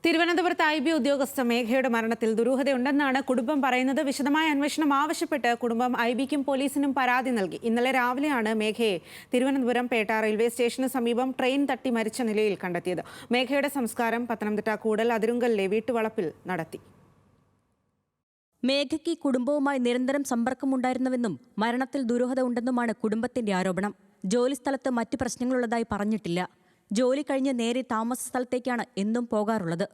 തിരുവനന്തപുരത്ത് IB ഉദ്യോഗസ്ഥ മേഘയുടെ മരണത്തിൽ ദുരൂഹതയുണ്ടെന്നാണ് കുടുംബം പറയുന്നത്. വിശദമായ അന്വേഷണം ആവശ്യപ്പെട്ട് കുടുംബം IBക്കും പോലീസിനും പരാതി നൽകി. ഇന്നലെ രാവിലെയാണ് മേഘയെ തിരുവനന്തപുരം പേട്ട റെയിൽവേ സ്റ്റേഷന് സമീപം ട്രെയിൻ തട്ടി മരിച്ച നിലയിൽ കണ്ടെത്തിയത്. മേഘയുടെ സംസ്കാരം പത്തനംതിട്ട കൂടൽ അതിരുങ്കലിലെ വീട്ടുവളപ്പിൽ നടത്തി. മേഘയ്ക്ക് കുടുംബവുമായി നിരന്തരം സമ്പർക്കമുണ്ടായിരുന്നുവെന്നും മരണത്തിൽ ദുരൂഹത ഉണ്ടെന്നുമാണ് കുടുംബത്തിന്റെ ആരോപണം. ജോലിസ്ഥലത്ത് മറ്റ് പ്രശ്നങ്ങളുള്ളതായി പറഞ്ഞിട്ടില്ല. ജോലി കഴിഞ്ഞ് നേരെ താമസ സ്ഥലത്തേക്കാണ് എന്നും പോകാറുള്ളത്.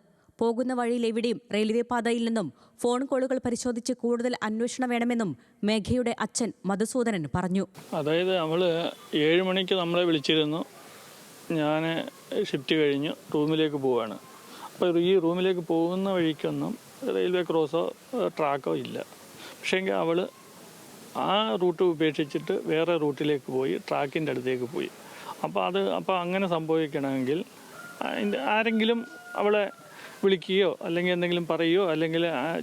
പോകുന്ന വഴിയിൽ എവിടെയും റെയിൽവേ പാതയിൽ നിന്നും ഫോൺ കോളുകൾ പരിശോധിച്ച് കൂടുതൽ അന്വേഷണം വേണമെന്നും മേഘയുടെ അച്ഛൻ മധുസൂദനൻ പറഞ്ഞു. അതായത് അവള് 7 മണിക്ക് നമ്മളെ വിളിച്ചിരുന്നു. ഞാൻ ഷിഫ്റ്റ് കഴിഞ്ഞ് റൂമിലേക്ക് പോവാണ്. അപ്പോൾ ഈ റൂമിലേക്ക് പോകുന്ന വഴിക്കൊന്നും റെയിൽവേ ക്രോസോ ട്രാക്കോ ഇല്ല. പക്ഷേങ്കിൽ അവൾ ആ റൂട്ട് ഉപേക്ഷിച്ചിട്ട് വേറെ റൂട്ടിലേക്ക് പോയി, ട്രാക്കിൻ്റെ അടുത്തേക്ക് പോയി. അപ്പോൾ അങ്ങനെ സംഭവിക്കണമെങ്കിൽ ആരെങ്കിലും അവളെ വിളിക്കുകയോ അല്ലെങ്കിൽ എന്തെങ്കിലും പറയുകയോ അല്ലെങ്കിൽ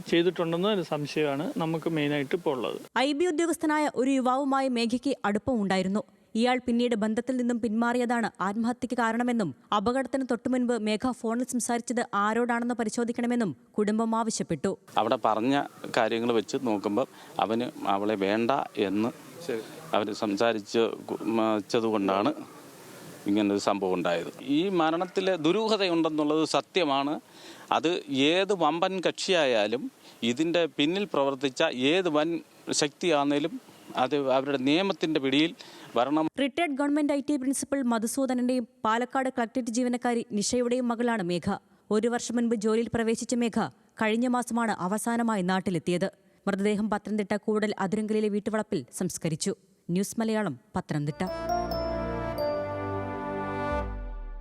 ചെയ്തിട്ടുണ്ടെന്നോ ഒരു സംശയമാണ് നമുക്ക് മെയിനായിട്ട് ഇപ്പോൾ ഉള്ളത്. IB ഉദ്യോഗസ്ഥനായ ഒരു യുവാവുമായി മേഘയ്ക്ക് അടുപ്പമുണ്ടായിരുന്നു. ഇയാൾ പിന്നീട് ബന്ധത്തിൽ നിന്നും പിന്മാറിയതാണ് ആത്മഹത്യക്ക് കാരണമെന്നും അപകടത്തിന് തൊട്ടുമുൻപ് മേഘ ഫോണിൽ സംസാരിച്ചത് ആരോടാണെന്ന് പരിശോധിക്കണമെന്നും കുടുംബം ആവശ്യപ്പെട്ടു. അവിടെ പറഞ്ഞ കാര്യങ്ങൾ വെച്ച് നോക്കുമ്പോൾ അവന് അവളെ വേണ്ട എന്ന് അവർ സംസാരിച്ചതുകൊണ്ടാണ് ഇങ്ങനൊരു സംഭവം ഉണ്ടായത്. ഈ മരണത്തിൽ ദുരൂഹതയുണ്ടെന്നുള്ളത് സത്യമാണ്. അത് ഏത് വമ്പൻ കക്ഷിയായാലും ഇതിൻ്റെ പിന്നിൽ പ്രവർത്തിച്ച ഏത് വൻ ശക്തിയാണെങ്കിലും അത് അവരുടെ നിയമത്തിൻ്റെ പിടിയിൽ വരണം. റിട്ടയർഡ് ഗവൺമെന്റ് IT പ്രിൻസിപ്പൽ മധുസൂദനന്റെയും പാലക്കാട് കളക്ടറേറ്റ് ജീവനക്കാരി നിഷയുടെയും മകളാണ് മേഘ. 1 വർഷം മുൻപ് ജോലിയിൽ പ്രവേശിച്ച മേഘ കഴിഞ്ഞ മാസമാണ് അവസാനമായി നാട്ടിലെത്തിയത്. മൃതദേഹം പത്തനംതിട്ട കൂടൽ അതിരങ്കലിലെ വീട്ടുവളപ്പിൽ സംസ്കരിച്ചു. ന്യൂസ് മലയാളം, പത്തനംതിട്ട.